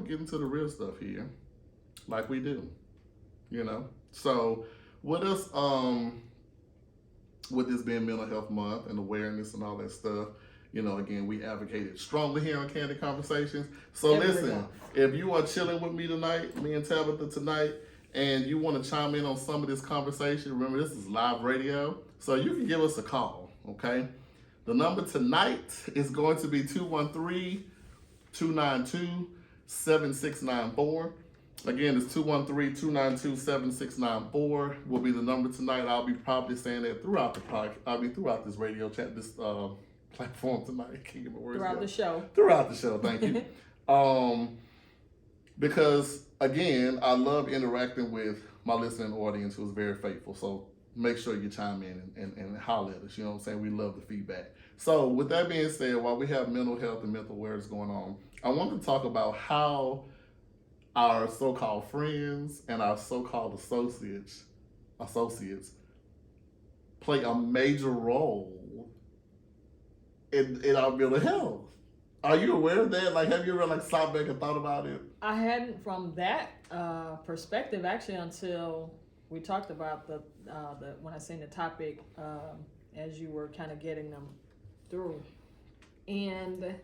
get into the real stuff here, like we do. So with us, with this being Mental Health Month and awareness and all that stuff, again, we advocated strongly here on Candid Conversations. So listen, if you are chilling with me tonight, me and Tabitha tonight, and you want to chime in on some of this conversation, remember this is live radio, so you can give us a call, okay? The number tonight is going to be 213-292-7694. Again, it's 213-292-7694 will be the number tonight. I'll be probably saying that throughout this radio chat, this platform tonight. Can't get my words throughout out. the show. Throughout the show, thank you. Because again, I love interacting with my listening audience who's very faithful. So make sure you chime in and holler at us. You know what I'm saying? We love the feedback. So with that being said, while we have mental health and mental awareness going on, I want to talk about how our so-called friends and our so-called associates play a major role in our mental health. Are you aware of that? Like, have you ever stopped back and thought about it? I hadn't from that perspective actually until we talked about the when I seen the topic as you were kind of getting them through, and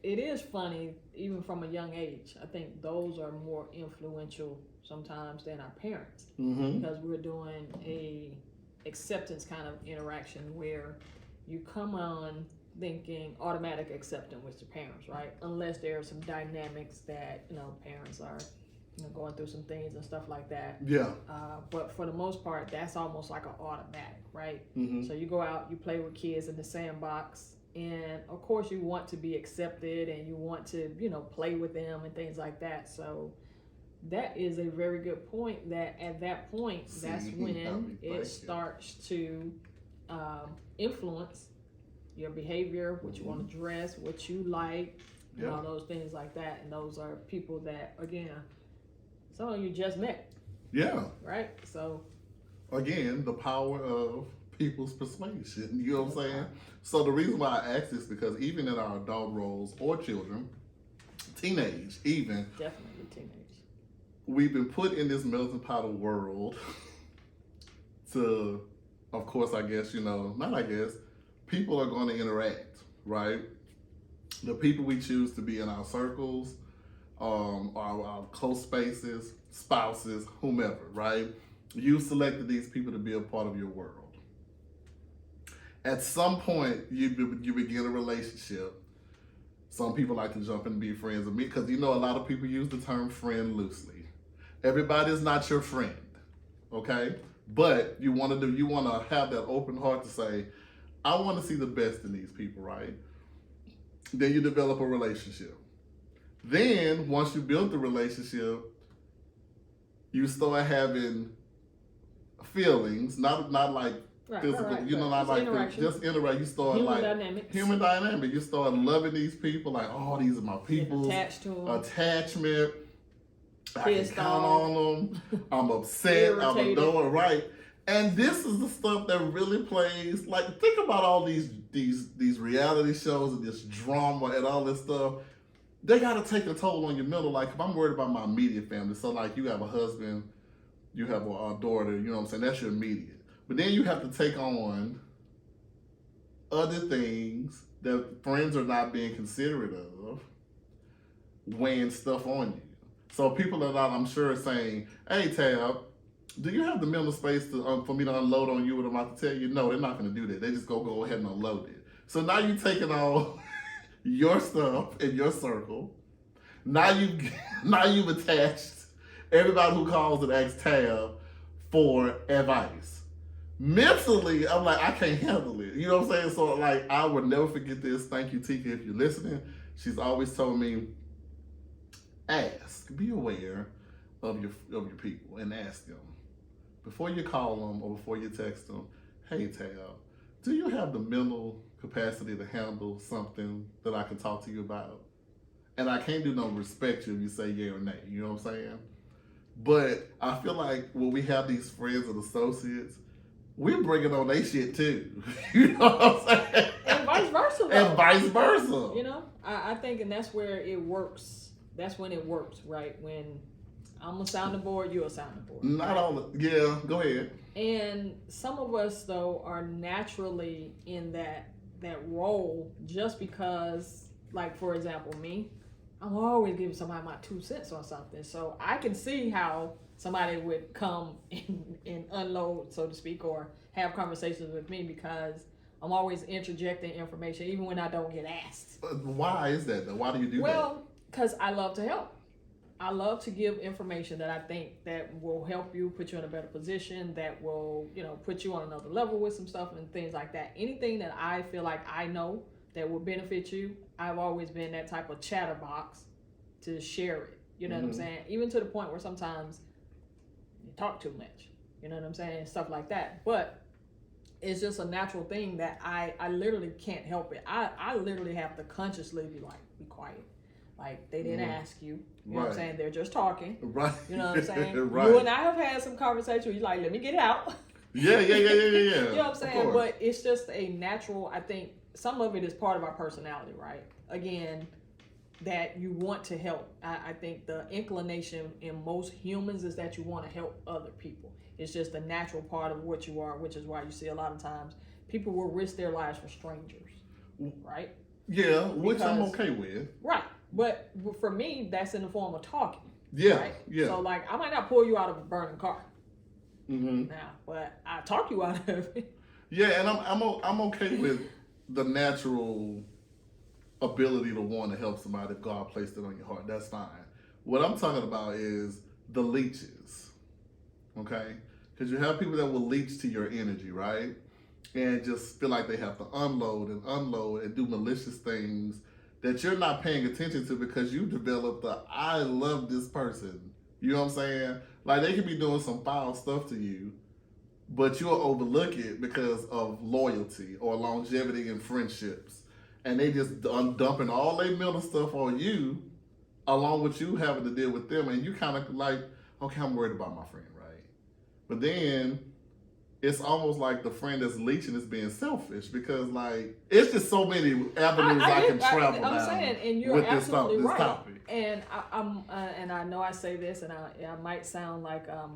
it is funny even from a young age. I think those are more influential sometimes than our parents because we're doing a acceptance kind of interaction where you come on thinking automatic acceptance with your parents, right? Unless there are some dynamics that, parents are, going through some things and stuff like that. Yeah. But for the most part, that's almost like an automatic, right? Mm-hmm. So you go out, you play with kids in the sandbox, and of course you want to be accepted and you want to, play with them and things like that. So that is a very good point that at that point, that's when it starts to influence your behavior, what you want to dress, what you like, and all those things like that. And those are people that, again, some of you just met. Yeah. Right? So. Again, the power of people's persuasion. You know what I'm saying? So the reason why I ask this because even in our adult roles or children, teenage even. Definitely teenage. We've been put in this melting pot of world to, of course, I guess, people are going to interact, right? The people we choose to be in our circles, our close spaces, spouses, whomever, right? You selected these people to be a part of your world. At some point, you begin a relationship. Some people like to jump in and be friends with me because a lot of people use the term friend loosely. Everybody is not your friend, okay? But you want to have that open heart to say, I want to see the best in these people, right? Then you develop a relationship. Then, once you build the relationship, you start having feelings, not like physical, not like just interact. You start human dynamic. You start loving these people, like, oh, these are my people. Attached to them. Attachment. I can count on them. I'm upset. I'm annoyed, right? And this is the stuff that really plays. Like, think about all these reality shows and this drama and all this stuff. They got to take a toll on your mental. Like, if I'm worried about my immediate family, so like you have a husband, you have a daughter, you know what I'm saying? That's your immediate. But then you have to take on other things that friends are not being considerate of, weighing stuff on you. So people are not, I'm sure, saying, hey, Tab, do you have the mental space for me to unload on you what I'm about to tell you? No, they're not going to do that. They just go ahead and unload it. So now you're taking all your stuff in your circle. Now you've attached everybody who calls and asks Tab for advice. Mentally, I'm like, I can't handle it. You know what I'm saying? So like, I will never forget this. Thank you, Tika, if you're listening. She's always told me, be aware of your people and ask them. Before you call them or before you text them, hey, Tab, do you have the mental capacity to handle something that I can talk to you about? And I can't do no respect you if you say yeah or nay, you know what I'm saying? But I feel like when we have these friends and associates, we're bringing on their shit too. You know what I'm saying? And vice versa. And vice versa. I think, and that's where it works that's when it works, right? When I'm a sounding board, you're a sounding board. Not all. Yeah, go ahead. And some of us though are naturally in that role just because, like for example, me, I'm always giving somebody my 2 cents on something. So I can see how somebody would come and unload, so to speak, or have conversations with me because I'm always interjecting information even when I don't get asked. Why is that though? Why do you do that? Well, because I love to help. I love to give information that I think that will help you, put you in a better position, that will, put you on another level with some stuff and things like that. Anything that I feel like I know that will benefit you, I've always been that type of chatterbox to share it. You know what I'm saying? Even to the point where sometimes you talk too much. You know what I'm saying? Stuff like that. But it's just a natural thing that I literally can't help it. I literally have to consciously be like, be quiet. Like, they didn't ask you. You know what I'm saying? They're just talking. Right. You know what I'm saying? Right. You and I have had some conversations where you're like, let me get it out. Yeah. You know what I'm saying? But it's just a natural, I think some of it is part of our personality, right? Again, that you want to help. I think the inclination in most humans is that you want to help other people. It's just a natural part of what you are, which is why you see a lot of times people will risk their lives for strangers, right? Yeah, which I'm okay with. Right. But for me, that's in the form of talking. Yeah, right? yeah. So, like, I might not pull you out of a burning car Mm-hmm. now, but I talk you out of it. Yeah, and I'm okay with the natural ability to want to help somebody if God placed it on your heart. That's fine. What I'm talking about is the leeches, okay? Because you have people that will leech to your energy, right? And just feel like they have to unload and do malicious things that you're not paying attention to because you developed the I love this person. You know what I'm saying? Like, they could be doing some foul stuff to you, but you'll overlook it because of loyalty or longevity in friendships. And they just dumping all their mental stuff on you along with you having to deal with them. And you kind of like, okay, I'm worried about my friend, right? But then it's almost like the friend that's leeching is being selfish because, like, it's just so many avenues I can travel down. I'm saying, and you're with absolutely this right. topic. And and I know I say this, and I might sound like a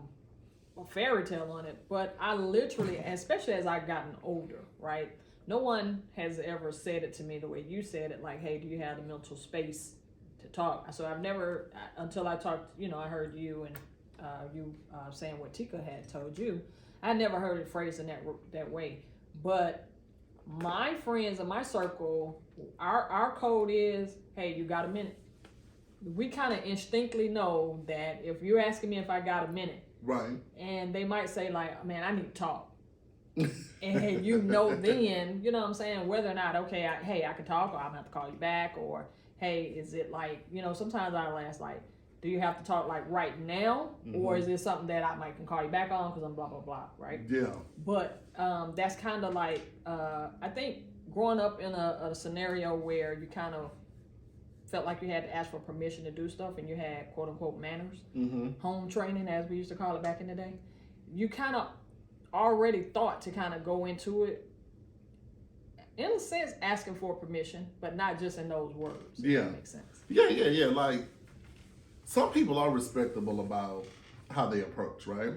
fairy tale on it, but I literally, especially as I've gotten older, right? No one has ever said it to me the way you said it, like, hey, do you have the mental space to talk? So I've never, until I talked, I heard you and you saying what Tika had told you. I never heard it phrased in that way. But my friends in my circle, our code is, hey, you got a minute? We kind of instinctively know that if you're asking me if I got a minute, right? And they might say like, man, I need to talk. And then, you know what I'm saying, whether or not, okay, I can talk, or I'm gonna have to call you back, or hey, is it like, sometimes I'll ask like, do you have to talk like right now, or is it something that I might can call you back on because I'm blah blah blah, right? Yeah. But that's kind of like I think growing up in a scenario where you kind of felt like you had to ask for permission to do stuff, and you had quote unquote manners, home training as we used to call it back in the day. You kind of already thought to kind of go into it in a sense asking for permission, but not just in those words. Yeah, if that makes sense. Yeah. Like, some people are respectable about how they approach, right?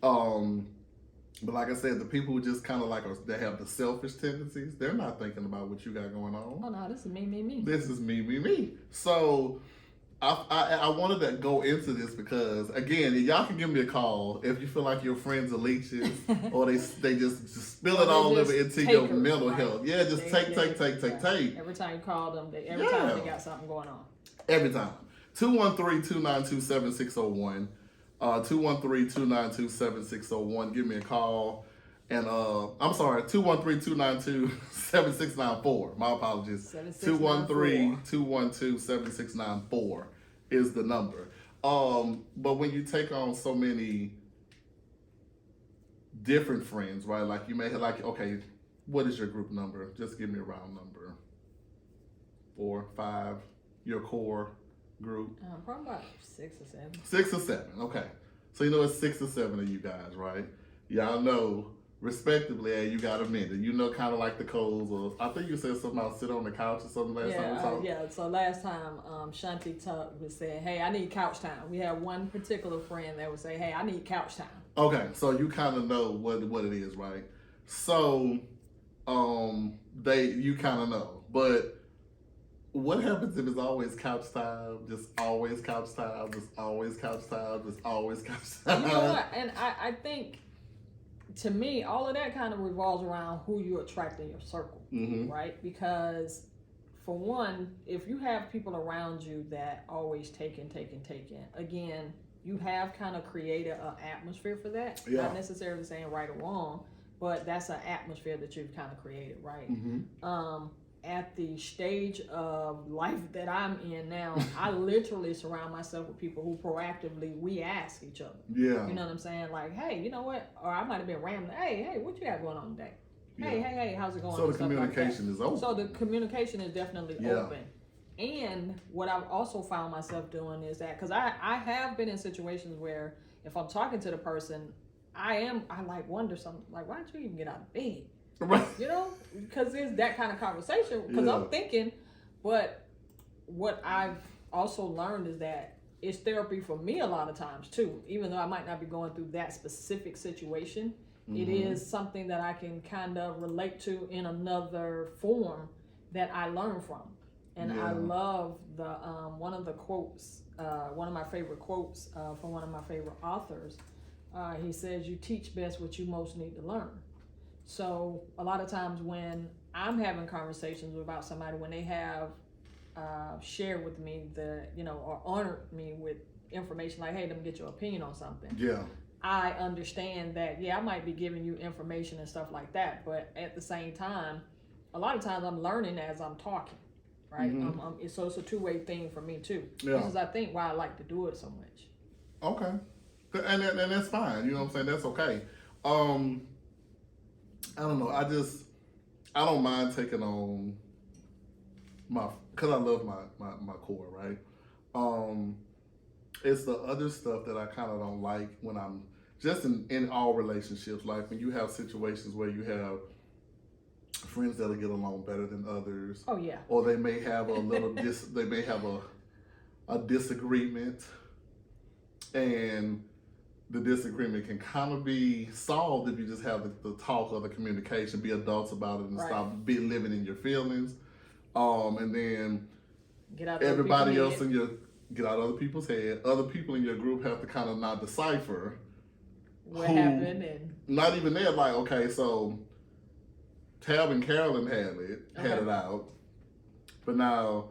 But like I said, the people who just kind of like that have the selfish tendencies, they're not thinking about what you got going on. Oh no, this is me. This is me. So I wanted to go into this because, again, y'all can give me a call if you feel like your friends are leeches or they just spill it all over into your mental health. Yeah, just take. Every time you call them, every time they got something going on. Every time. 213-292-7601. 213-292-7601. Give me a call. And I'm sorry, 213-292-7694. My apologies. 213-212-7694 is the number. But when you take on so many different friends, right? Like, you may have, like, okay, what is your group number? Just give me a round number. 4, 5, your core group. Probably about 6 or 7. 6 or 7, okay. So it's 6 or 7 of you guys, right? Y'all know respectively, and you got a minute. You know, kind of like the codes of, I think you said something about sit on the couch or something last time we talked. Yeah. So last time, Shanti was saying, "Hey, I need couch time." We have one particular friend that would say, "Hey, I need couch time." Okay, so you kind of know what it is, right? So, you kind of know, but what happens if it's always couch time, just always couch time, just always couch time, just always couch time? You know what? And I think, to me, all of that kind of revolves around who you attract in your circle, right? Because, for one, if you have people around you that always taking, again, you have kind of created an atmosphere for that. Yeah. Not necessarily saying right or wrong, but that's an atmosphere that you've kind of created, right? At the stage of life that I'm in now, I literally surround myself with people who proactively, we ask each other. Yeah. You know what I'm saying? Like, hey, you know what? Or I might have been rambling. Hey, what you got going on today? Yeah. Hey, how's it going? So the communication is open. So the communication is definitely open. And what I've also found myself doing is that, because I have been in situations where if I'm talking to the person, I like wonder something, like, why did you even get out of bed? Right. You know, because it's that kind of conversation. Because I'm thinking, but what I've also learned is that it's therapy for me a lot of times too. Even though I might not be going through that specific situation, it is something that I can kind of relate to in another form that I learn from. And I love the one of the quotes, one of my favorite quotes from one of my favorite authors. He says, "You teach best what you most need to learn." So a lot of times when I'm having conversations about somebody, when they have shared with me or honored me with information like, "Hey, let me get your opinion on something." Yeah. I understand that, I might be giving you information and stuff like that, but at the same time, a lot of times I'm learning as I'm talking, right? So it's a two-way thing for me too. Yeah. This is, I think, why I like to do it so much. Okay. And that's fine. You know what I'm saying? That's okay. I don't know. I don't mind taking on because I love my core, right? It's the other stuff that I kind of don't like when I'm just in all relationships. Like when you have situations where you have friends that'll get along better than others. Oh yeah. Or they may have a little they may have a disagreement, and the disagreement can kind of be solved if you just have the talk or the communication, be adults about it, and stop living in your feelings. And then get out everybody else get out of other people's head. Other people in your group have to kind of not decipher what happened, and not even there. Like, okay, so Tab and Carolyn had it out, but now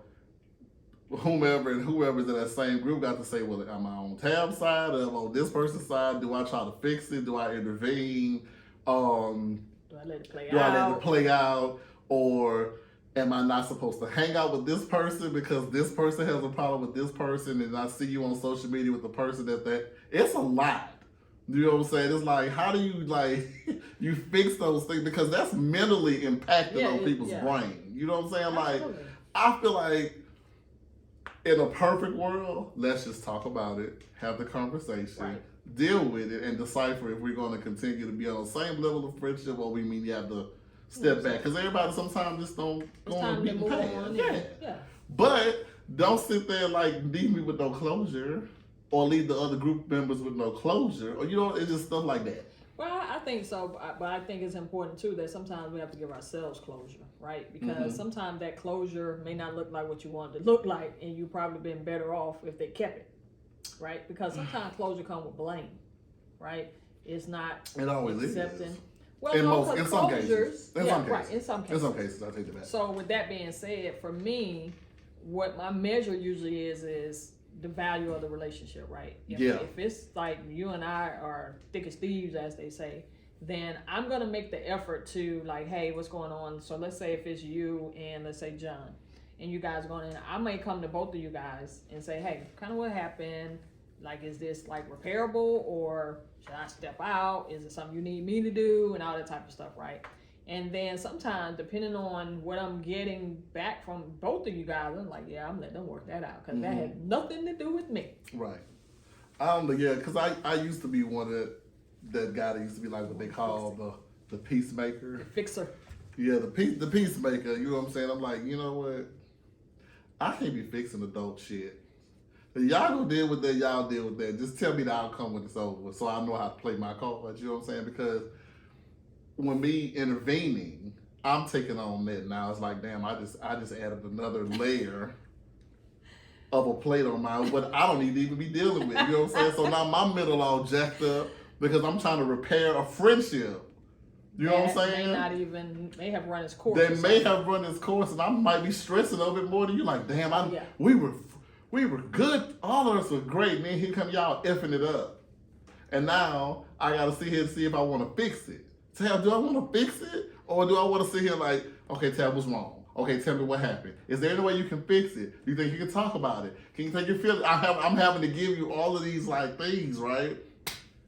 whoever's in that same group got to say, well, am I on Tab's side or am I on this person's side? Do I try to fix it? Do I intervene? Do I let it play do out? I let it play out? Or am I not supposed to hang out with this person because this person has a problem with this person and I see you on social media with the person that it's a lot. You know what I'm saying? It's like, how do you you fix those things? Because that's mentally impacting on people's brain. You know what I'm saying? Absolutely. Like, I feel like in a perfect world, let's just talk about it, have the conversation, deal with it, and decipher if we're going to continue to be on the same level of friendship or we mean you have to step back. Because everybody sometimes just don't go on beat the path. Yeah. But don't sit there leave me with no closure or leave the other group members with no closure. Or, it's just stuff like that. Well, I think so, but I think it's important too that sometimes we have to give ourselves closure, right? Because sometimes that closure may not look like what you want it to look like, and you probably been better off if they kept it, right? Because sometimes closure comes with blame, right? It's not it always accepting. Is. Well, in some cases. In some cases, I take that back. So with that being said, for me, what my measure usually is the value of the relationship, right? If it's like you and I are thick as thieves, as they say, then I'm gonna make the effort to hey, what's going on? So let's say if it's you and let's say John, and you guys going in, I may come to both of you guys and say, hey, kind of what happened? Is this repairable, or should I step out? Is it something you need me to do, and all that type of stuff, right? And then sometimes, depending on what I'm getting back from both of you guys, I'm like, I'm letting them work that out because that had nothing to do with me. Right. Because I used to be one that guy that used to be what they call the peacemaker. Fixer. Yeah, the peacemaker. You know what I'm saying? I'm like, you know what? I can't be fixing adult shit. Y'all gonna deal with that, y'all deal with that. Just tell me the outcome when it's over so I know how to play my cards, you know what I'm saying? Because when me intervening, I'm taking on that now. It's like, damn, I just added another layer of a plate on mine, what I don't need to even be dealing with. You know what I'm saying? So now my middle all jacked up because I'm trying to repair a friendship. You know what I'm saying? May have run its course. They may have run its course, and I might be stressing a bit more than you. Like, damn, we were good. All of us were great, man. Here come y'all effing it up, and now I gotta sit here and see if I want to fix it. Tab, do I want to fix it, or do I want to sit here like, okay, Tab, what's wrong? Okay, tell me what happened. Is there any way you can fix it? Do you think you can talk about it? Can you take your feelings? I'm having to give you all of these like things, right?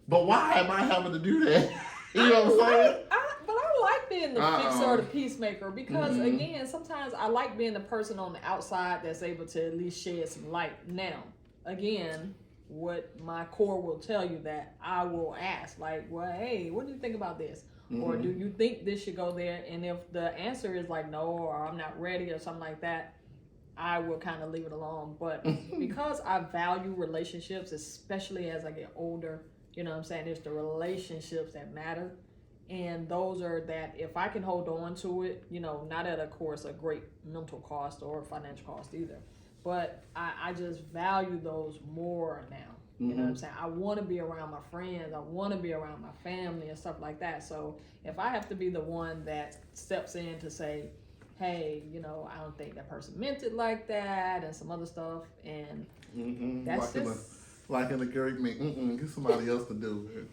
But why am I having to do that? You know what I'm saying? But I like being the fixer or the peacemaker because, again, sometimes I like being the person on the outside that's able to at least shed some light. Now, again, what my core will tell you that I will ask, like, well, hey, what do you think about this? Or do you think this should go there? And if the answer is like no, or I'm not ready, or something like that, I will kind of leave it alone. But because I value relationships, especially as I get older, you know what I'm saying? It's the relationships that matter. And those are that if I can hold on to it, you know, not at, of course, a great mental cost or financial cost either. But I just value those more now. You know what I'm saying? I want to be around my friends. I want to be around my family and stuff like that. So if I have to be the one that steps in to say, hey, you know, I don't think that person meant it like that and some other stuff. And that's like in the Greek mean, get somebody else to do it.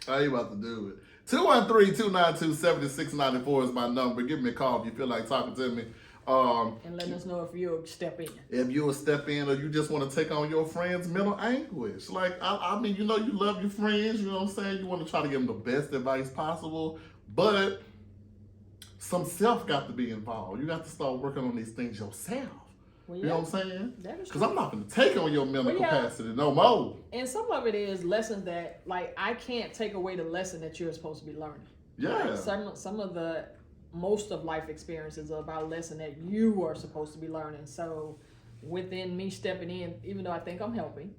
How you about to do it? 213-292-7694 is my number. Give me a call if you feel like talking to me. And let us know if you'll step in. If you'll step in or you just want to take on your friend's mental anguish. Like, I mean, you know, you love your friends, you know what I'm saying? You want to try to give them the best advice possible, but some self got to be involved. You got to start working on these things yourself. Well, you know what I'm saying? Because I'm not going to take on your mental capacity no more. And some of it is lessons that, like, I can't take away the lesson that you're supposed to be learning. Yeah. Like some of the most of life experiences are about a lesson that you are supposed to be learning. So within me stepping in, even though I think I'm helping,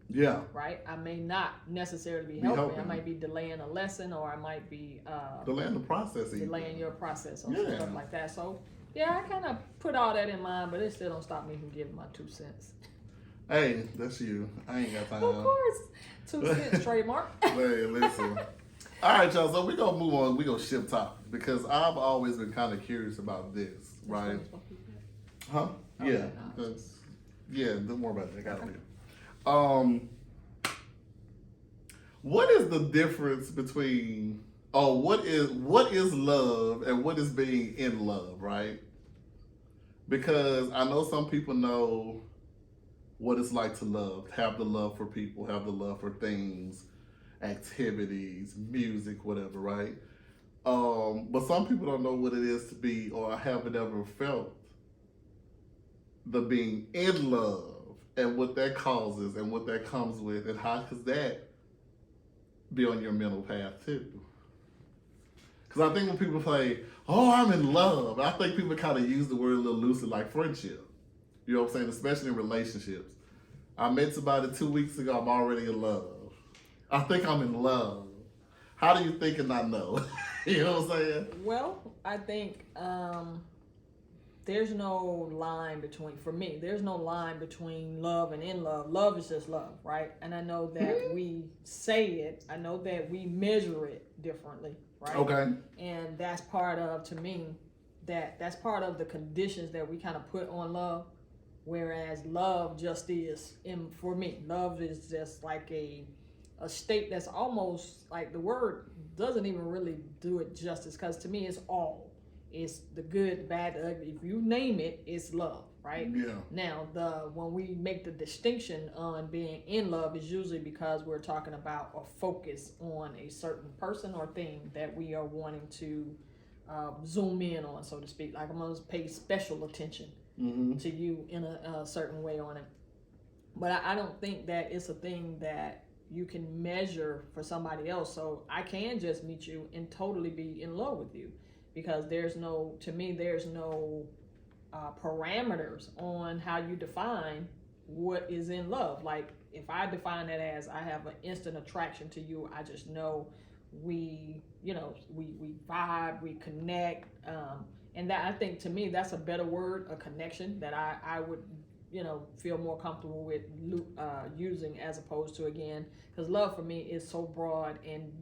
right, I may not necessarily be helping. I might be delaying a lesson, or I might be delaying the process, delaying your process or stuff like that. So yeah, I kind of put all that in mind, but it still don't stop me from giving my 2 cents. Hey, that's you. I ain't got time. Of course, 2 cents trademark. Hey, listen. All right, y'all. So we're going to move on. We're going to shift topics because I've always been kind of curious about this, right? Huh? Okay, yeah. Yeah, don't worry about it. I got it. What is the difference between, what is love and what is being in love, right? Because I know some people know what it's like to love, have the love for people, have the love for things, activities, music, whatever, right? But some people don't know what it is to be, or haven't ever felt the being in love and what that causes and what that comes with, and how does that be on your mental path too? Because I think when people say, I'm in love, I think people kind of use the word a little loosely, like friendship. You know what I'm saying? Especially in relationships. I met somebody 2 weeks ago, I'm already in love. I think I'm in love. How do you think and not know? You know what I'm saying? Well, I think there's no line between, for me, there's no line between love and in love. Love is just love, right? And I know that we say it, I know that we measure it differently, right? Okay. And that's part of, to me, that's part of the conditions that we kind of put on love. Whereas love just is, for me, love is just like a state that's almost like, the word doesn't even really do it justice, because to me it's all. It's the good, the bad, the ugly. If you name it, it's love, right? Yeah. Now, when we make the distinction on being in love is usually because we're talking about a focus on a certain person or thing that we are wanting to zoom in on, so to speak. Like, I'm going to pay special attention to you in a certain way on it. But I don't think that it's a thing that you can measure for somebody else. So I can just meet you and totally be in love with you, because there's no parameters on how you define what is in love. Like if I define it as I have an instant attraction to you, I just know we vibe, we connect, and that, I think, to me, that's a better word, a connection, that I would feel more comfortable with using, as opposed to, again, because love for me is so broad, and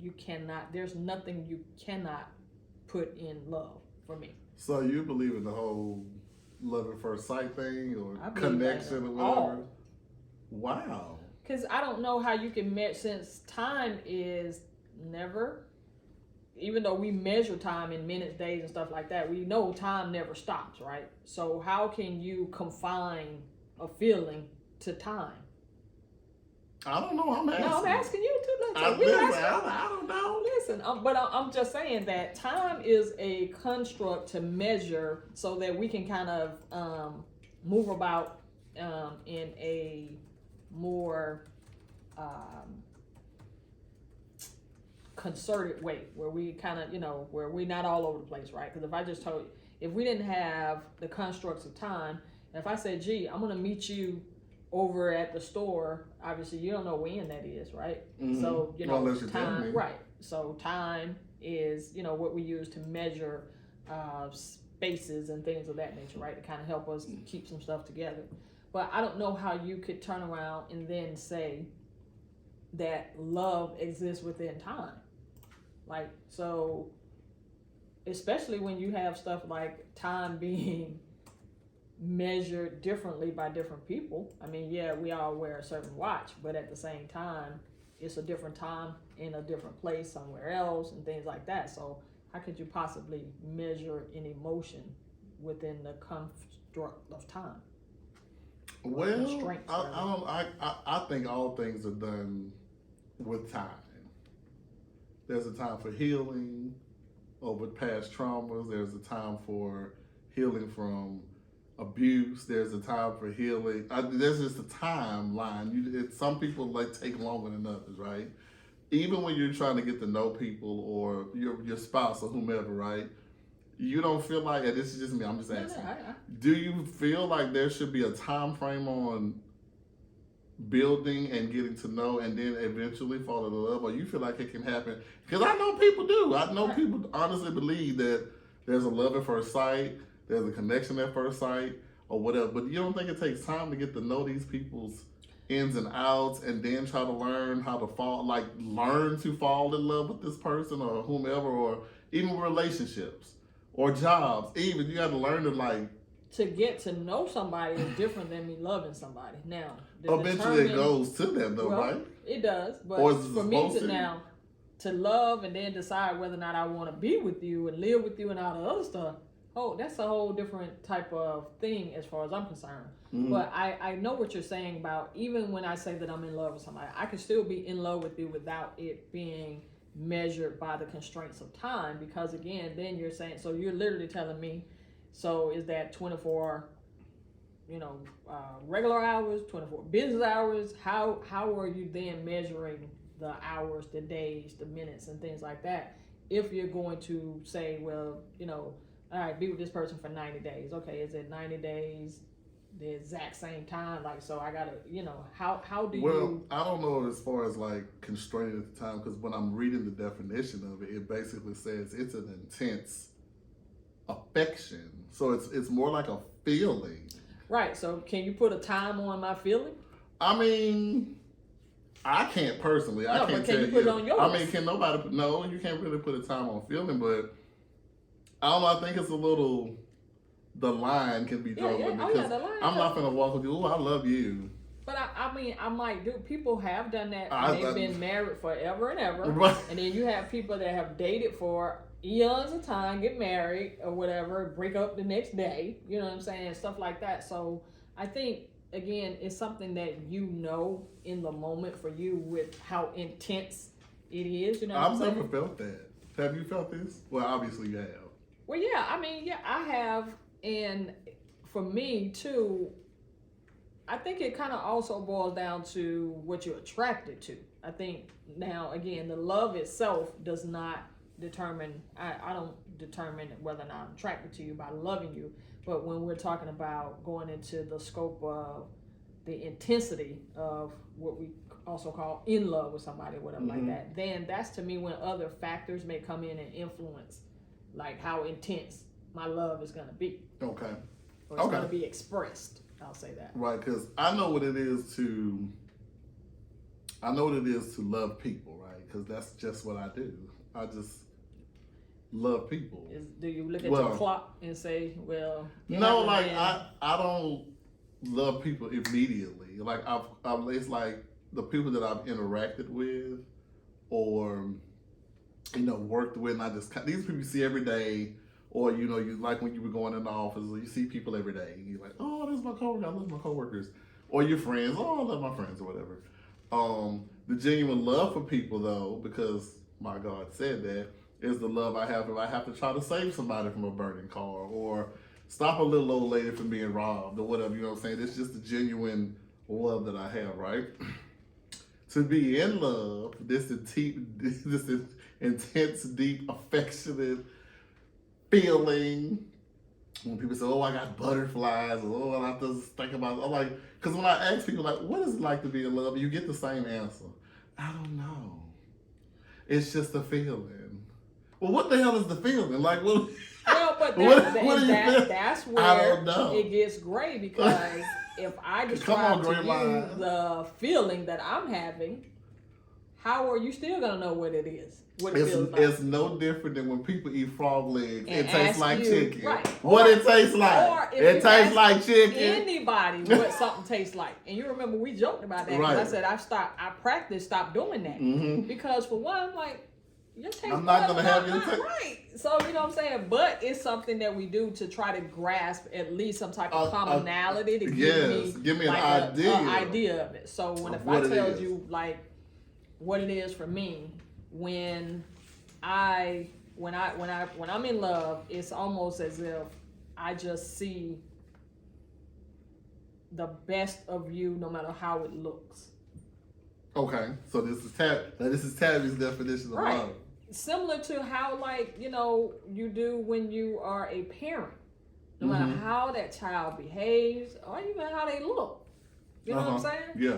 there's nothing you cannot put in love for me. So you believe in the whole love at first sight thing, or I believe connection, or whatever? all. Wow. Because I don't know how you can measure, since time is never, even though we measure time in minutes, days, and stuff like that, we know time never stops, right? So how can you confine a feeling to time? I don't know. I'm asking. No, I'm asking you too. I don't know. Listen, but I'm just saying that time is a construct to measure, so that we can kind of move about in a more concerted way, where we kind of, where we're not all over the place, right? Because if I just told you, if we didn't have the constructs of time, if I said, gee, I'm going to meet you over at the store, obviously you don't know when that is, right? Mm-hmm. So, unless you tell me. time, right? So time is, what we use to measure spaces and things of that nature, right? To kind of help us keep some stuff together. But I don't know how you could turn around and then say that love exists within time. Like, so, especially when you have stuff like time being measured differently by different people. I mean, yeah, we all wear a certain watch, but at the same time, it's a different time in a different place somewhere else and things like that. So how could you possibly measure an emotion within the construct of time? Well, I think all things are done with time. There's a time for healing over past traumas. There's a time for healing from abuse. There's a time for healing. There's just a timeline. Some people take longer than others, right? Even when you're trying to get to know people, or your spouse or whomever, right? You don't feel like, and this is just me, I'm just asking, do you feel like there should be a time frame on building and getting to know and then eventually fall in love, or you feel like it can happen? Because I know people do. I know people honestly believe that there's a love at first sight, there's a connection at first sight, or whatever, but you don't think it takes time to get to know these people's ins and outs, and then try to learn how to learn to fall in love with this person or whomever, or even relationships or jobs? Even you got to learn to get to know somebody is different than me loving somebody. Now, eventually it goes to that though, right? It does, but for me to love and then decide whether or not I want to be with you and live with you and all the other stuff, that's a whole different type of thing as far as I'm concerned. Mm-hmm. But I know what you're saying about, even when I say that I'm in love with somebody, I can still be in love with you without it being measured by the constraints of time. Because again, then you're saying, so you're literally telling me, so is that 24 regular hours, 24 business hours? How are you then measuring the hours, the days, the minutes, and things like that, if you're going to say, well, all right, be with this person for 90 days. Okay, is it 90 days the exact same time? Like, so I gotta, how do you? Well, I don't know as far as constrained at the time, because when I'm reading the definition of it, it basically says it's an intense affection. So it's more like a feeling. Right. So can you put a time on my feeling? I mean, I can't personally. No, I can't tell you. Put it on yours? I mean, can nobody? No, you can't really put a time on feeling, but I don't know. I think it's a little. The line can be drawn because I'm not gonna walk with you. Oh, I love you. But I mean, I might do. People have done that. They've been married forever and ever, right. And then you have people that have dated for eons of time, get married or whatever, break up the next day. You know what I'm saying? Stuff like that. So I think, again, it's something that in the moment for you with how intense it is. You know what I'm saying? I've never felt that. Have you felt this? Well, obviously you have. Well, yeah. I mean, yeah, I have. And for me too, I think it kind of also boils down to what you're attracted to. I think now, again, the love itself does not determine, I don't determine whether or not I'm attracted to you by loving you. But when we're talking about going into the scope of the intensity of what we also call in love with somebody or whatever like that, then that's to me when other factors may come in and influence like how intense my love is going to be. Okay. Or it's going to be expressed. I'll say that. Right, because I know what it is to love people, right? Because that's just what I do. I just love people. Do you look at your clock and say, well, no, like I don't love people immediately. Like I've it's like the people that I've interacted with or worked with, and I just these people you see every day. Or, you like when you were going in the office, you see people every day. And you're like, oh, this is my coworker. I love my coworkers. Or your friends. Oh, I love my friends or whatever. The genuine love for people, though, because my God said that, is the love I have if I have to try to save somebody from a burning car or stop a little old lady from being robbed or whatever. You know what I'm saying? It's just the genuine love that I have, right? To be in love, this intense, deep, affectionate feeling. When people say, oh, I got butterflies, or oh, I have to think about it. I'm like, because when I ask people, like, what is it like to be in love? You get the same answer. I don't know. It's just a feeling. Well, what the hell is the feeling? Like, what? Well, but that's where it gets gray, because if I describe to you the feeling that I'm having, how are you still going to know what it is? What it feels like? It's no different than when people eat frog legs. And it tastes like chicken. Right. What it tastes like. It tastes like chicken. Anybody what something tastes like. And you remember we joked about that. Right. I said I stopped doing that. Mm-hmm. Because for one, I'm like, your taste I'm not going to have your taste. Right. So, you know what I'm saying? But it's something that we do to try to grasp at least some type of commonality to give me like an idea of it. So if I tell you like what it is for me, when I'm in love, it's almost as if I just see the best of you, no matter how it looks. Okay, so this is Tabby's definition of love. Similar to how you do when you are a parent, no matter how that child behaves or even how they look. You know what I'm saying? Yeah.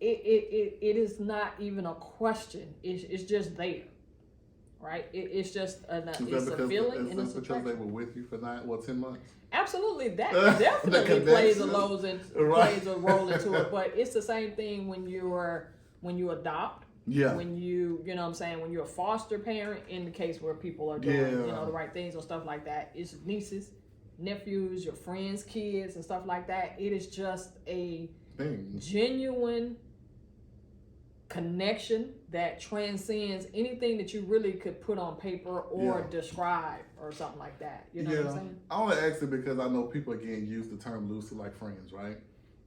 It is not even a question. It's just there, right? It's just it's a feeling and it's a because they were with you for 10 months? Absolutely, that definitely plays a role into it. But it's the same thing when you adopt. Yeah. When you know what I'm saying, when you're a foster parent, in the case where people are doing the right things or stuff like that, it's nieces, nephews, your friends' kids and stuff like that. It is just a genuine connection that transcends anything that you really could put on paper or describe or something like that. You know what I'm saying? I want to ask it because I know people again use the term loosely, like friends, right?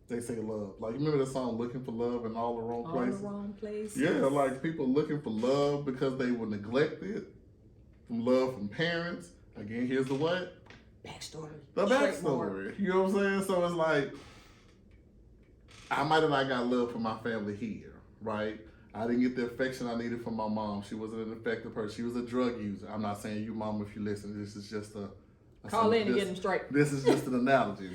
They say love. Like, you remember the song "Looking for Love" in all the wrong places? All the wrong places. Yeah, like people looking for love because they were neglected, from love from parents. Again, here's the what? Backstory. The backstory. You know what I'm saying? So it's like, I might have not got love from my family here, right? I didn't get the affection I needed from my mom. She wasn't an effective person. She was a drug user. I'm not saying you, mom, if you listen. This is just call in and get them straight. This is just an analogy.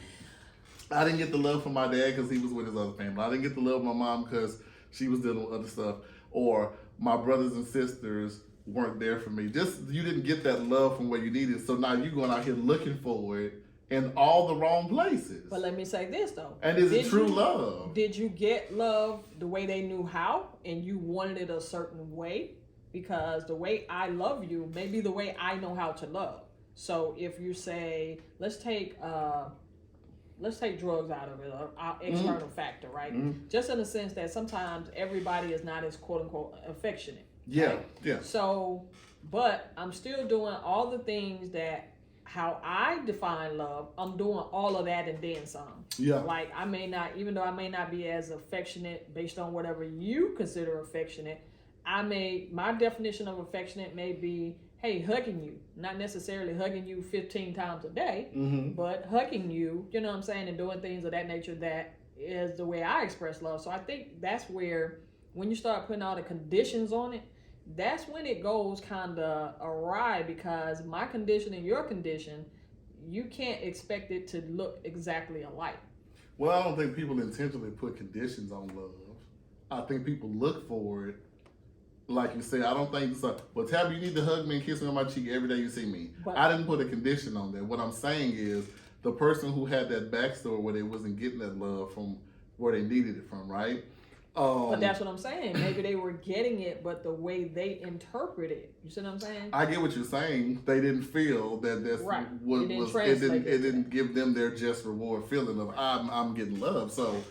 I didn't get the love from my dad because he was with his other family. I didn't get the love from my mom because she was dealing with other stuff. Or my brothers and sisters weren't there for me. Just, you didn't get that love from where you needed. So now you're going out here looking for it in all the wrong places. But let me say this, though. And is it true love? Did you get love the way they knew how and you wanted it a certain way? Because the way I love you may be the way I know how to love. So if you say, let's take drugs out of it, our external factor, right? Mm-hmm. Just in the sense that sometimes everybody is not as quote unquote affectionate. Yeah, right? Yeah. So, but I'm still doing all the things that how I define love. I'm doing all of that and then some. Yeah. Like even though I may not be as affectionate based on whatever you consider affectionate, my definition of affectionate may be, hey, hugging you, not necessarily hugging you 15 times a day, but hugging you, you know what I'm saying, and doing things of that nature that is the way I express love. So I think that's where, when you start putting all the conditions on it, that's when it goes kind of awry, because my condition and your condition, you can't expect it to look exactly alike. Well, I don't think people intentionally put conditions on love. I think people look for it. Like you said, I don't think so. Well, Tabby, you need to hug me and kiss me on my cheek every day you see me. But I didn't put a condition on that. What I'm saying is, the person who had that backstory where they wasn't getting that love from where they needed it from, right? But that's what I'm saying. Maybe they were getting it, but the way they interpret it. You see what I'm saying? I get what you're saying. They didn't feel that that's Right. what It didn't was. It translate didn't give them their just reward feeling of I'm getting love. So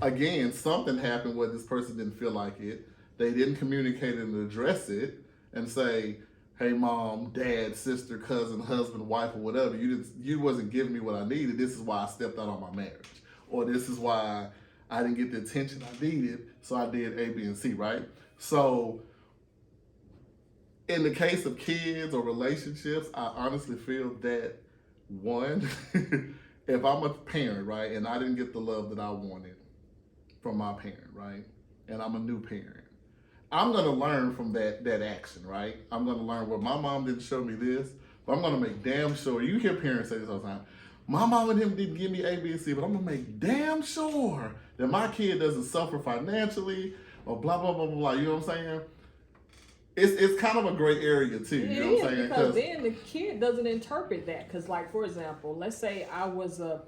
again, something happened where this person didn't feel like it. They didn't communicate and address it and say, "Hey, mom, dad, sister, cousin, husband, wife, or whatever. You wasn't giving me what I needed. This is why I stepped out on my marriage, or this is why I didn't get the attention I needed. So I did A, B, and C." Right? So in the case of kids or relationships, I honestly feel that one, if I'm a parent, right, and I didn't get the love that I wanted from my parent, right, and I'm a new parent, I'm gonna learn from that action, right? I'm gonna learn, well, my mom didn't show me this, but I'm gonna make damn sure. You hear parents say this all the time. My mom and him didn't give me A, B, and C, but I'm gonna make damn sure that my kid doesn't suffer financially or blah blah blah blah blah. You know what I'm saying? It's kind of a gray area too. You know what I'm saying? Because then the kid doesn't interpret that. Because, like, for example, let's say I was a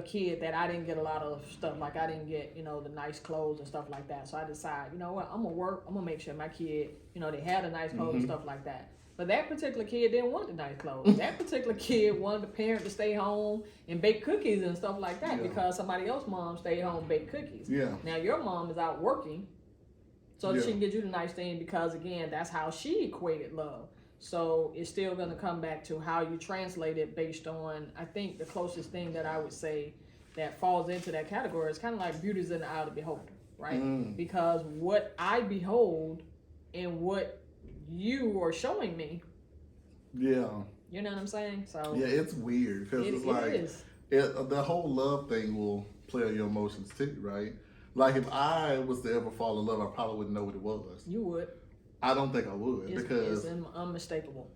kid that I didn't get a lot of stuff, like I didn't get, the nice clothes and stuff like that. So I decide, you know what, I'm gonna work, I'm gonna make sure my kid, they had a nice clothes and stuff like that. But that particular kid didn't want the nice clothes. That particular kid wanted the parent to stay home and bake cookies and stuff like that, because somebody else's mom stayed home and baked cookies. Yeah. Now your mom is out working so that she can get you the nice thing, because again, that's how she equated love. So it's still going to come back to how you translate it based on, I think the closest thing that I would say that falls into that category is kind of like beauty's in the eye of the beholder, right? Because what I behold and what you are showing me, yeah, you know what I'm saying? So yeah, it's weird because it's like the whole love thing will play on your emotions too, right? Like if I was to ever fall in love, I probably wouldn't know what it was. You would. I don't think I would, because it's unmistakable.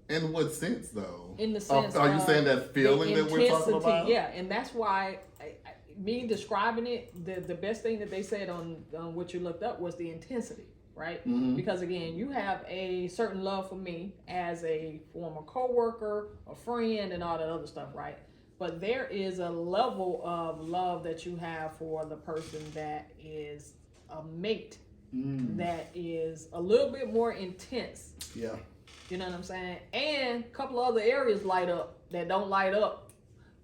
In what sense, though? In the sense, are you saying that feeling that we're talking about? Yeah, and that's why me describing it, the best thing that they said on what you looked up was the intensity, right? Because again, you have a certain love for me as a former coworker, a friend, and all that other stuff, right? But there is a level of love that you have for the person that is a mate. That is a little bit more intense. Yeah. You know what I'm saying? And a couple of other areas light up that don't light up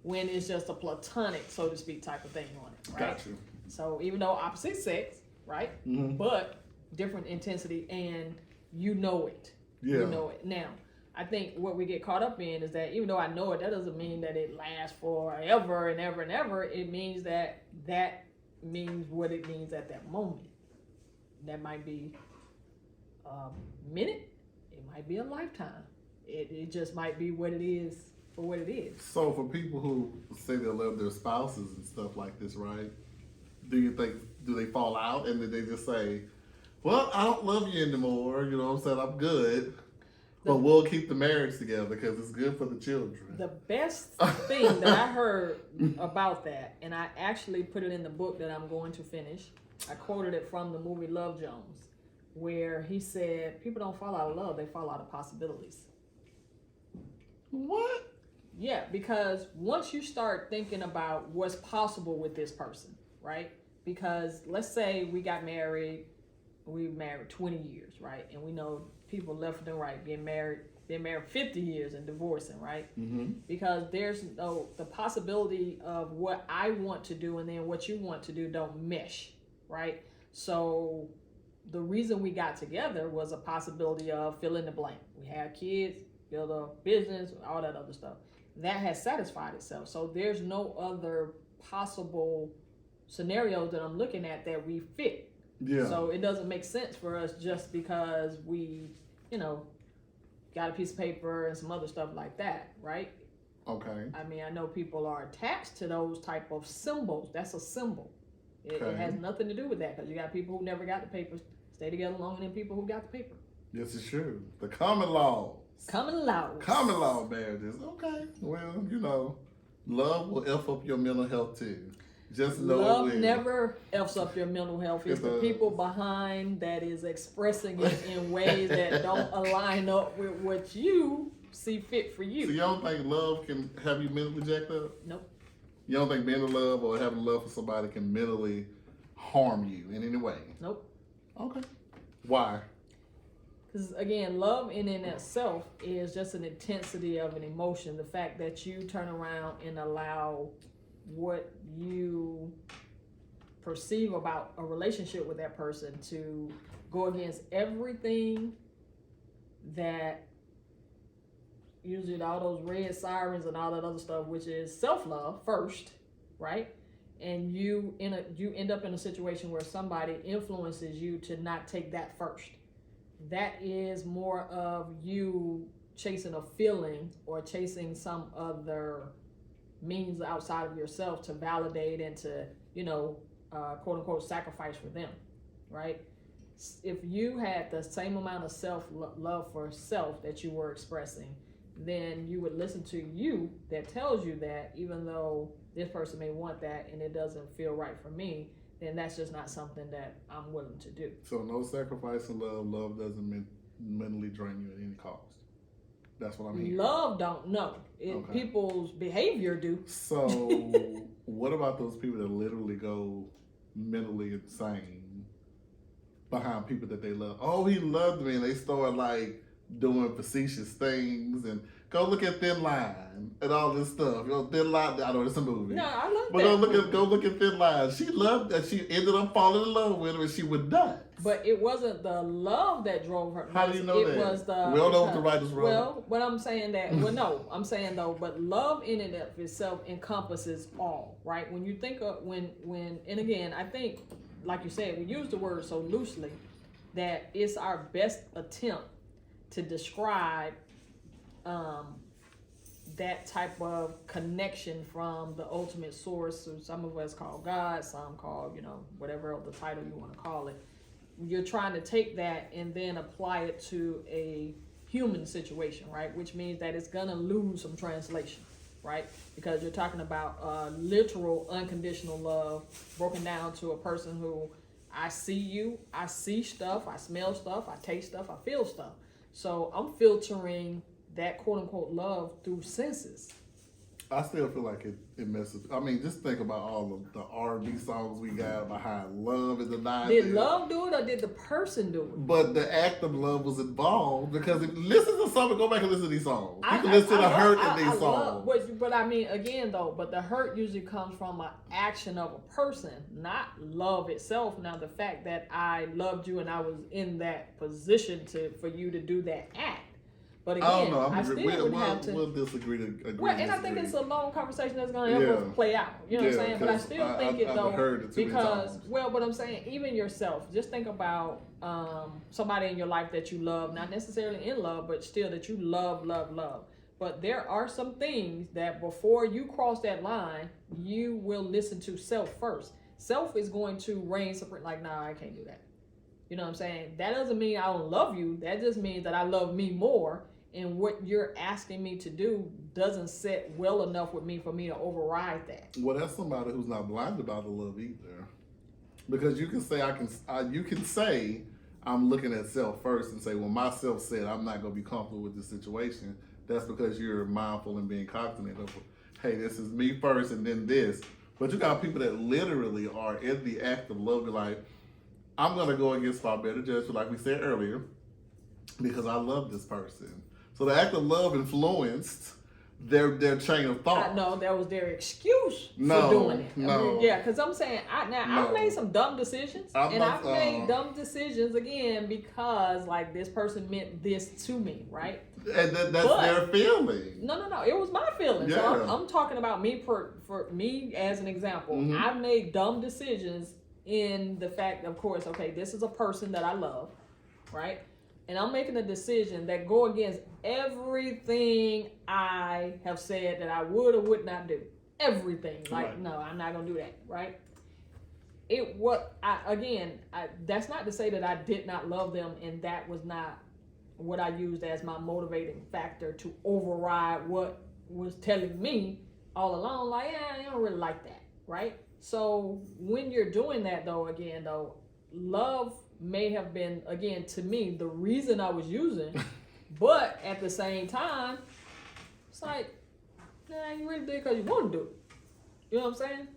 when it's just a platonic, so to speak, type of thing on it. Right? Got you. So even though opposite sex, right? But different intensity, and you know it. Yeah. You know it. Now, I think what we get caught up in is that even though I know it, that doesn't mean that it lasts forever and ever and ever. It means that means what it means at that moment. That might be a minute, it might be a lifetime. It just might be what it is for what it is. So for people who say they love their spouses and stuff like this, right? Do they fall out and then they just say, well, I don't love you anymore, you know what I'm saying, I'm good, but we'll keep the marriage together because it's good for the children? The best thing that I heard about that, and I actually put it in the book that I'm going to finish, I quoted it from the movie Love Jones, where he said, people don't fall out of love, they fall out of possibilities. What? Yeah, because once you start thinking about what's possible with this person, right? Because let's say we got married, we married 20 years, right? And we know people left and right been married 50 years and divorcing, right? Because there's the possibility of what I want to do and then what you want to do don't mesh. Right? So the reason we got together was a possibility of fill in the blank. We had kids, build a business, all that other stuff. That has satisfied itself. So there's no other possible scenarios that I'm looking at that we fit. Yeah. So it doesn't make sense for us just because we, got a piece of paper and some other stuff like that, right? Okay. I mean, I know people are attached to those type of symbols. That's a symbol. It has nothing to do with that, because you got people who never got the papers stay together longer than people who got the paper. This is true. The common law. Common law. Common law marriages. Okay. Well, you know, love will F up your mental health too. Just know love it will. never F's up your mental health. It's the people behind that is expressing it in ways that don't align up with what you see fit for you. So you don't think love can have you mentally jacked up? Nope. You don't think being in love or having love for somebody can mentally harm you in any way? Nope. Okay. Why? Because again, love in itself is just an intensity of an emotion. The fact that you turn around and allow what you perceive about a relationship with that person to go against everything that usually all those red sirens and all that other stuff, which is self-love first, right? And you end up in a situation where somebody influences you to not take that first. That is more of you chasing a feeling or chasing some other means outside of yourself to validate and to, quote unquote, sacrifice for them, right? If you had the same amount of love for self that you were expressing, then you would listen to you that tells you that even though this person may want that and it doesn't feel right for me, then that's just not something that I'm willing to do. So no sacrifice in love. Love doesn't mentally drain you at any cost. That's what I'm hearing. Love don't know. People's behavior do. So what about those people that literally go mentally insane behind people that they love? Oh, he loved me, and they start like doing facetious things, and go look at Thin Line and all this stuff. Thin Line. I know it's a movie. No, I love but that. Go look at Thin Line. She loved that. She ended up falling in love with him, and she was nuts. But it wasn't the love that drove her. How do you know that? It was the. We all know what the writers wrote. Well, but I'm saying that. Well, no, I'm saying though. But love in and of itself encompasses all, right? When you think of and again, I think, like you said, we use the word so loosely that it's our best attempt to describe that type of connection from the ultimate source. So some of us call God, some call, whatever other title you want to call it. You're trying to take that and then apply it to a human situation, right? Which means that it's gonna lose some translation, right? Because you're talking about literal unconditional love broken down to a person who, I see you, I see stuff, I smell stuff, I taste stuff, I feel stuff. So I'm filtering that quote unquote love through senses. I still feel like it messes. I mean, just think about all of the R&B songs we got behind love in the 90s. Did love do it or did the person do it? But the act of love was involved, because if you listen to something, go back and listen to these songs. You can listen to hurt in these songs. But I mean, again though, but the hurt usually comes from an action of a person, not love itself. Now, the fact that I loved you and I was in that position for you to do that act. But again, I don't know. I still would have to. We'll disagree to agree. Well, and I think it's a long conversation that's going to ever play out. You know what I'm saying? But I still think it though, because but I'm saying even yourself. Just think about somebody in your life that you love, not necessarily in love, but still that you love. But there are some things that before you cross that line, you will listen to self first. Self is going to reign supreme. Like, nah, I can't do that. You know what I'm saying? That doesn't mean I don't love you. That just means that I love me more. And what you're asking me to do doesn't sit well enough with me for me to override that. Well, that's somebody who's not blinded by the love either, because you can say you can say I'm looking at self first and say, well, myself said I'm not going to be comfortable with this situation. That's because you're mindful and being cognizant of, hey, this is me first and then this. But you got people that literally are in the act of love. They're like, I'm going to go against my better judgment, like we said earlier, because I love this person. So the act of love influenced their chain of thought. No, that was their excuse for doing it. No. Yeah, because I'm saying, I've made some dumb decisions. I've made dumb decisions, again, because, like, this person meant this to me, right? And that's their feeling. No. It was my feeling. Yeah. So I'm talking about me for me as an example. Mm-hmm. I've made dumb decisions in the fact, of course, okay, this is a person that I love, right? and I'm making a decision that go against everything I have said that I would or would not do. Everything. Like, Right. no, I'm not gonna do that, right? That's not to say that I did not love them and that was not what I used as my motivating factor to override what was telling me all along, like, I don't really like that, right? So when you're doing that though, love may have been, again, to me, the reason I was using, but at the same time, it's like, nah, you really did it because you want to do it. You know what I'm saying?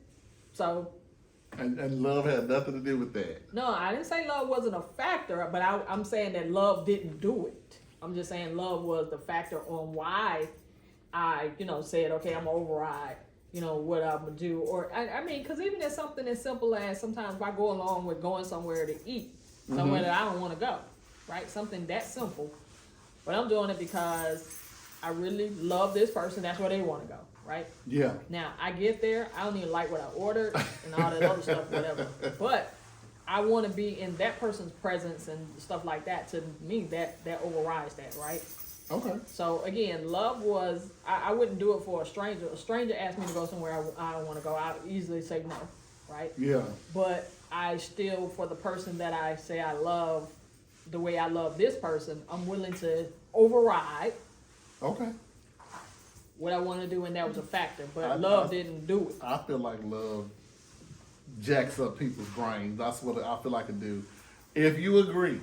So. And love had nothing to do with that. No, I didn't say love wasn't a factor, but I'm saying that love didn't do it. I'm just saying love was the factor on why I, said, okay, I'm gonna override, what I'm gonna do. Or, I mean, because even it's something as simple as sometimes if I go along with going somewhere to eat, somewhere that I don't want to go, right? Something that simple. But I'm doing it because I really love this person. That's where they want to go, right? Yeah. Now, I get there. I don't even like what I ordered and all that other stuff, whatever. But I want to be in that person's presence and stuff like that. To me, that overrides that, right? Okay. So, again, love was, I wouldn't do it for a stranger. A stranger asked me to go somewhere I don't want to go. I would easily say no, right? Yeah. But I still, for the person that I say I love, the way I love this person, I'm willing to override Okay. what I want to do, and that was a factor. But I love didn't do it. I feel like love jacks up people's brains. That's what I feel like it do. If you agree,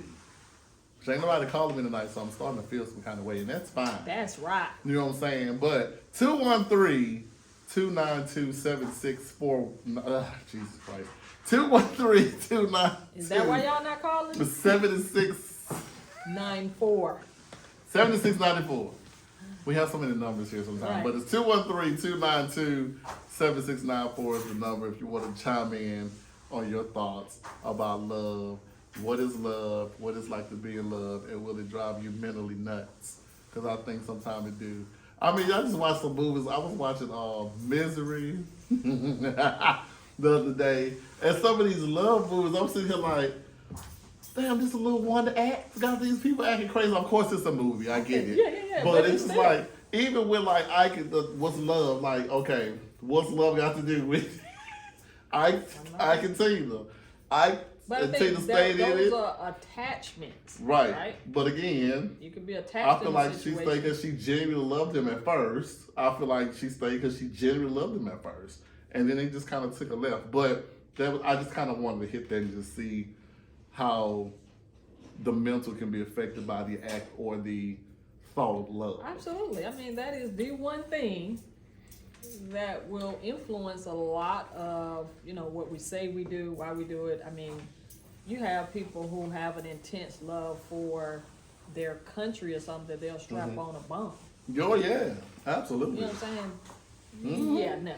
which ain't nobody calling me tonight, so I'm starting to feel some kind of way, and that's fine. That's right. You know what I'm saying? But 213-292-7641. Jesus Christ. 213-292. Is that why y'all not calling? 7694. 94. We have so many numbers here sometimes, Right. but it's 213-292-7694 is the number if you want to chime in on your thoughts about love. What is love? What it's like to be in love? And will it drive you mentally nuts? Because I think sometimes it do. I mean, I just watched some movies. I was watching Misery the other day. And some of these love movies, I'm sitting here like, damn, this is a little Wanda act. Got these people acting crazy. Of course, it's a movie. I get it. Yeah. But it's just like, even with like what's love? Like, okay, what's love got to do with? I can tell you though. But I Tina think stayed in those it. are attachments. Right. But again, you could be attached. I feel like she situation. stayed because she genuinely loved him at first. I feel like she stayed because she genuinely loved him at first, and then they just kind of took a left. But I just kind of wanted to hit that and just see how the mental can be affected by the act or the thought of love. Absolutely. I mean, that is the one thing that will influence a lot of, what we say we do, why we do it. I mean, you have people who have an intense love for their country or something that they'll strap on a bomb. Oh, yeah. Absolutely. You know what I'm saying? Mm-hmm. Yeah, no.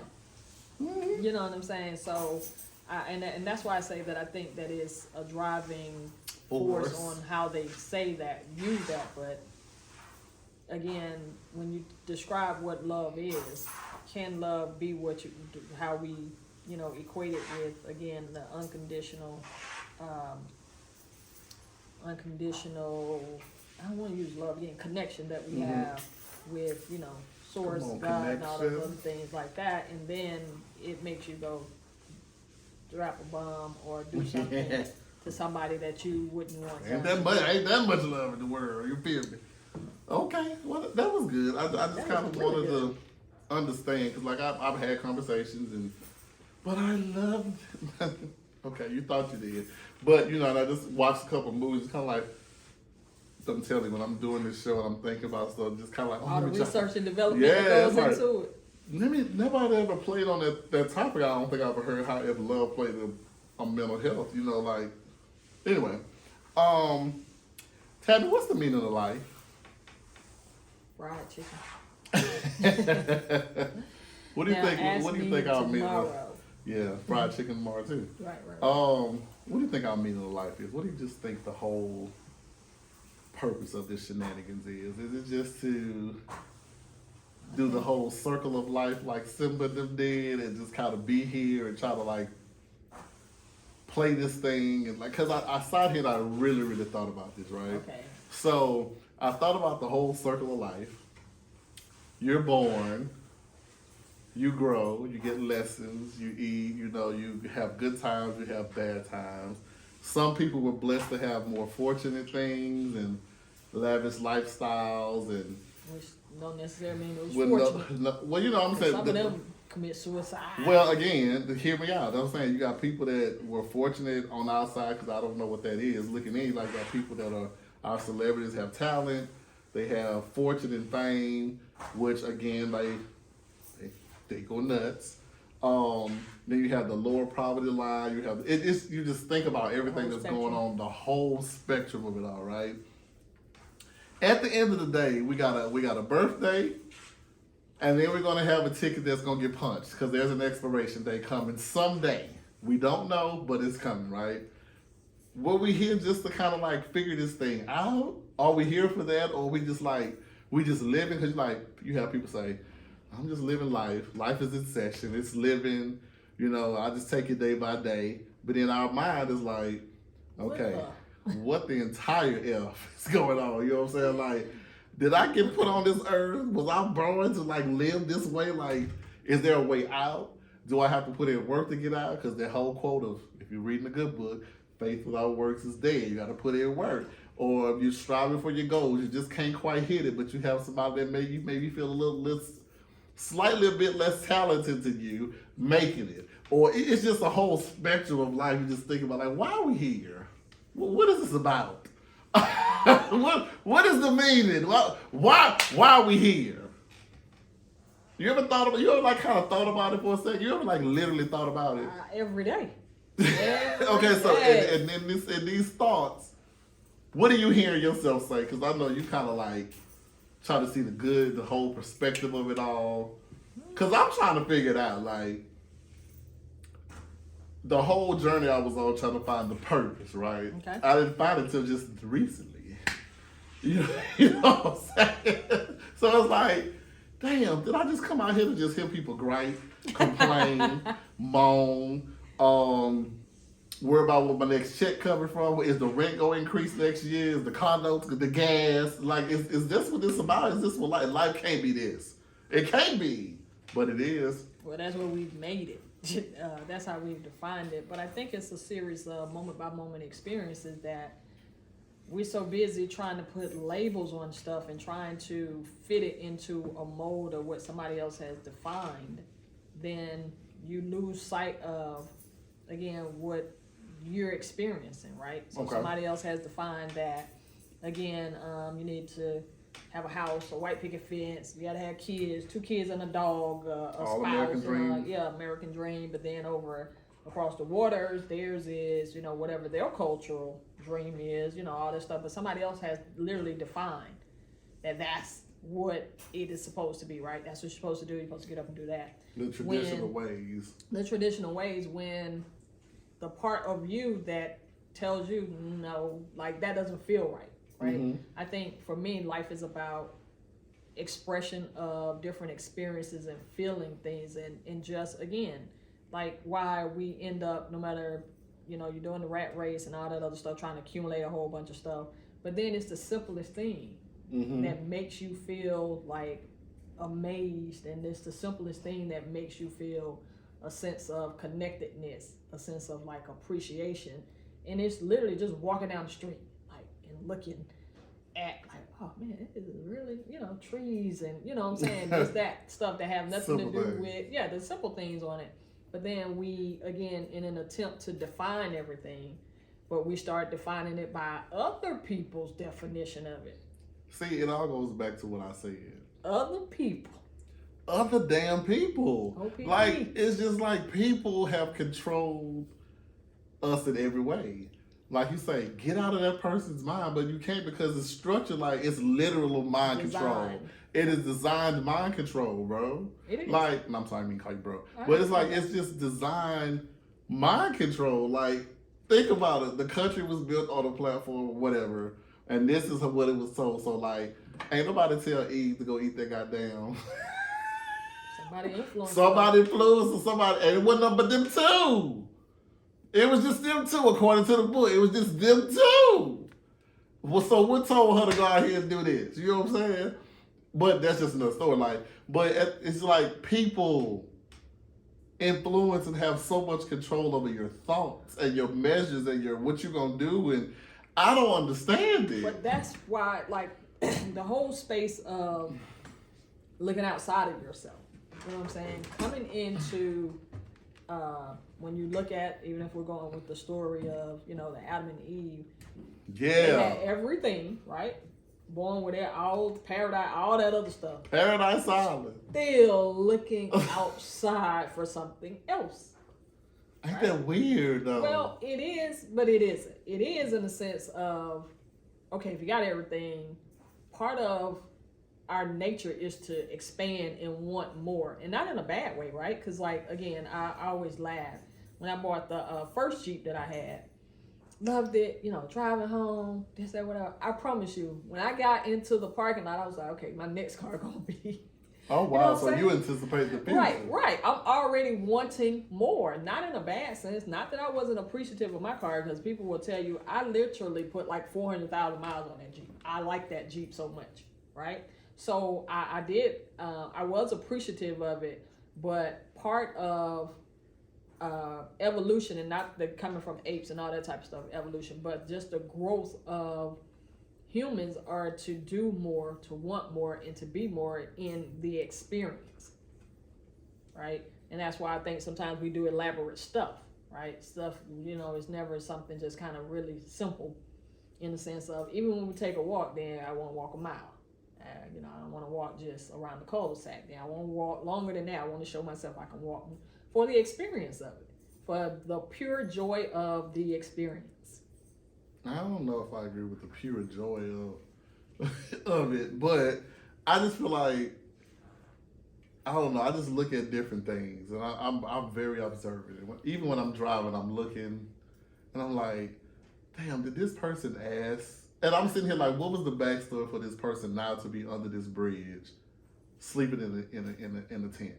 You know what I'm saying? So, and that's why I say that I think that is a driving force on how they say that, use that. But again, when you describe what love is, can love be what you, how we, equate it with, again, the unconditional, I don't want to use love again, connection that we have with, source, Come on, God, and all those connection. other things like that, and then it makes you go drop a bomb or do something to somebody that you wouldn't want. Ain't that much love in the world. You feel me? Okay, well that was good. I just kind of wanted to understand because like I've had conversations but I loved. Okay, you thought you did, but and I just watched a couple movies. It's kind of like I'm telling you when I'm doing this show and I'm thinking about stuff, just kind of like All the research and development Yeah, that goes it's into it. Nobody ever played on that topic. I don't think I ever heard how if love played on mental health. Anyway, Tabby, what's the meaning of life? Fried chicken. What do you Now, think? ask What do you me think our meaning? tomorrow. Yeah, fried chicken tomorrow too. Right. What do you think our meaning of life is? What do you just think the whole purpose of this shenanigans is? Is it just to do the whole circle of life like Simba them did and just kind of be here and try to like play this thing and like, cause I sat here and I really, really thought about this, right? Okay. So I thought about the whole circle of life. You're born, you grow, you get lessons, you eat, you have good times, you have bad times. Some people were blessed to have more fortunate things and lavish lifestyles and Which don't necessarily mean it was well, fortunate. well, I'm saying. Some of them commit suicide. Well, again, hear me out. I'm saying you got people that were fortunate on our side because I don't know what that is. Looking in, like got people that are our celebrities have talent, they have fortune and fame, which again they go nuts. Then you have the lower poverty line. You have you just think about everything that's going on, the whole spectrum of it all, right? At the end of the day, we got a birthday, and then we're gonna have a ticket that's gonna get punched because there's an expiration date coming someday. We don't know, but it's coming, right? Were we here just to kind of like figure this thing out? Are we here for that, or we just living? Because you have people say, "I'm just living life. Life is in session. It's living. I just take it day by day." But in our mind, it's like, okay, what the entire F is going on? You know what I'm saying? Like, did I get put on this earth? Was I born to like live this way? Like, is there a way out? Do I have to put in work to get out? Because that whole quote of, if you're reading a good book, faith without works is dead. You got to put in work. Or if you're striving for your goals, you just can't quite hit it, but you have somebody that maybe feel a little less, slightly a bit less talented than you, making it. Or it's just a whole spectrum of life. You just think about, like, why are we here? What is this about? what is the meaning? Why are we here? You ever thought about it for a second? You ever like literally thought about it? Every day. Okay, so and in these thoughts, what are you hearing yourself say? Because I know you kind of like try to see the whole perspective of it all. Because I'm trying to figure it out, like the whole journey I was on trying to find the purpose, right? Okay. I didn't find it until just recently. You know what I'm saying? So it's like, damn, did I just come out here to just hear people gripe, complain, moan, worry about what my next check coming from? Is the rent going to increase next year? Is the condo, the gas? Like, is this what this about? Is this what life can't be this? It can't be, but it is. Well, that's what we've made it. That's how we've defined it. But I think it's a series of moment-by-moment experiences that we're so busy trying to put labels on stuff and trying to fit it into a mold of what somebody else has defined, then you lose sight of, again, what you're experiencing, right? So somebody else has defined that, again, you need to have a house, a white picket fence, you gotta have kids, 2 kids and a dog, a spouse, American dream. American dream. But then across the waters, theirs is, whatever their cultural dream is, all this stuff. But somebody else has literally defined that's what it is supposed to be, right? That's what you're supposed to do. You're supposed to get up and do that. The traditional ways. The traditional ways, when the part of you that tells you, no, like that doesn't feel right. Right. Mm-hmm. I think for me, life is about expression of different experiences and feeling things, and just, again, like why we end up, no matter, you're doing the rat race and all that other stuff, trying to accumulate a whole bunch of stuff, but then it's the simplest thing that makes you feel like amazed, and it's the simplest thing that makes you feel a sense of connectedness, a sense of like appreciation, and it's literally just walking down the street and looking at like, oh man, it is really, trees and, what I'm saying, just that stuff that have nothing to do with, the simple things on it. But then we, again, in an attempt to define everything, but we start defining it by other people's definition of it. See, it all goes back to what I said. Other people. Other damn people. OPP. Like, it's just like people have controlled us in every way. Like you say, get out of that person's mind, but you can't, because it's structured like it's literal mind control. It is designed mind control, bro. It is. Like, no, I'm sorry, I mean call you bro. But it's like, it's just designed mind control. Like, think about it. The country was built on a platform or whatever, and this is what it was told. So, like, ain't nobody tell Eve to go eat that goddamn. Somebody influenced somebody, and it wasn't nothing but them two. It was just them two, according to the book. It was just them two. Well, so what told her to go out here and do this? You know what I'm saying? But that's just another story. Like, but it's like people influence and have so much control over your thoughts and your measures and your what you're gonna do, and I don't understand it. But that's why, like, the whole space of looking outside of yourself. You know what I'm saying? Coming into when you look at, even if we're going with the story of, you know, the Adam and Eve, they had everything, right? Born with it, all paradise, all that other stuff. Paradise Island. Still looking outside for something else. Ain't that weird though? Well, it is, but it isn't. It is in the sense of, okay, if you got everything, part of our nature is to expand and want more, and not in a bad way, right? Because, like, again, I always laugh when I bought the first Jeep that I had. Loved it, you know, driving home, this, that, whatever. I promise you, when I got into the parking lot, I was like, okay, my next car gonna be. Oh wow! You know so you anticipate the future. Right. I'm already wanting more, not in a bad sense. Not that I wasn't appreciative of my car, because people will tell you I literally put like 400,000 miles on that Jeep. I like that Jeep so much, right? So I did. I was appreciative of it, but part of evolution, and not the coming from apes and all that type of stuff, evolution, but just the growth of humans are to do more, to want more, and to be more in the experience, right? And that's why I think sometimes we do elaborate stuff, right? Stuff, you know, is never something just kind of really simple, in the sense of, even when we take a walk, then I want to walk a mile. You know, I don't want to walk just around the cul-de-sac. Then I want to walk longer than that. I want to show myself I can walk for the experience of it, for the pure joy of the experience. I don't know if I agree with the pure joy of it, but I just feel like, I don't know. I just look at different things, and I'm very observant. Even when I'm driving, I'm looking, and I'm like, damn, did this person ask? And I'm sitting here like, what was the backstory for this person now to be under this bridge, sleeping in a tent?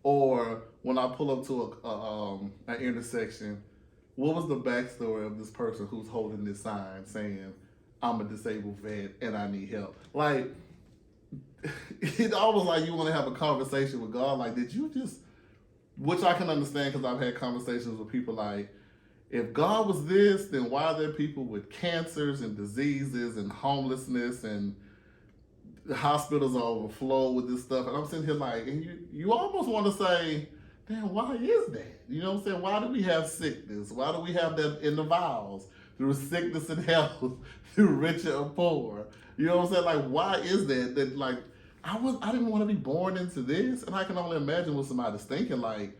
Or when I pull up to an intersection, what was the backstory of this person who's holding this sign saying, I'm a disabled vet and I need help? Like, it's almost like you want to have a conversation with God. Like, did you just, which I can understand because I've had conversations with people like, if God was this, then why are there people with cancers and diseases and homelessness, and the hospitals are overflowed with this stuff? And I'm sitting here like, and you almost want to say, damn, why is that? You know what I'm saying? Why do we have sickness? Why do we have that in the vows? Through sickness and health, through rich and poor. You know what I'm saying? Like, why is that like, I didn't want to be born into this? And I can only imagine what somebody's thinking, like,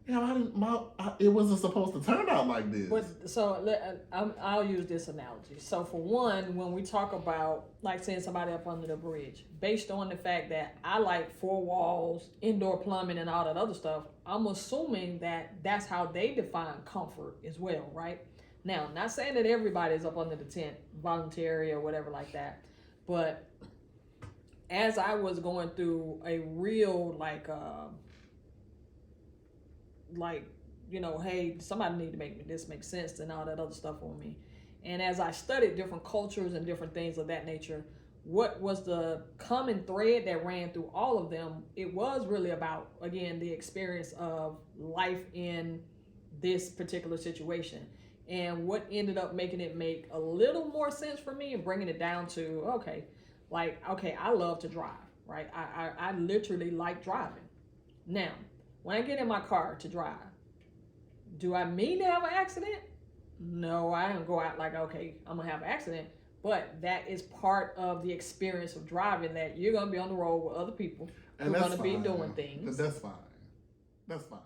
you know, it wasn't supposed to turn out like this. But so I'll use this analogy. So for one, when we talk about, like, saying somebody up under the bridge, based on the fact that I like 4 walls, indoor plumbing, and all that other stuff, I'm assuming that that's how they define comfort as well, right? Now, not saying that everybody's up under the tent, voluntary or whatever like that, but as I was going through a real, like, you know, hey, somebody need to make this make sense and all that other stuff for me. And as I studied different cultures and different things of that nature, what was the common thread that ran through all of them? It was really about, again, the experience of life in this particular situation. And what ended up making it make a little more sense for me and bringing it down to, okay, I love to drive, right? I literally like driving. Now, when I get in my car to drive, do I mean to have an accident? No, I don't go out like, okay, I'm gonna have an accident. But that is part of the experience of driving, that you're gonna be on the road with other people who are gonna be doing things. That's fine. That's fine.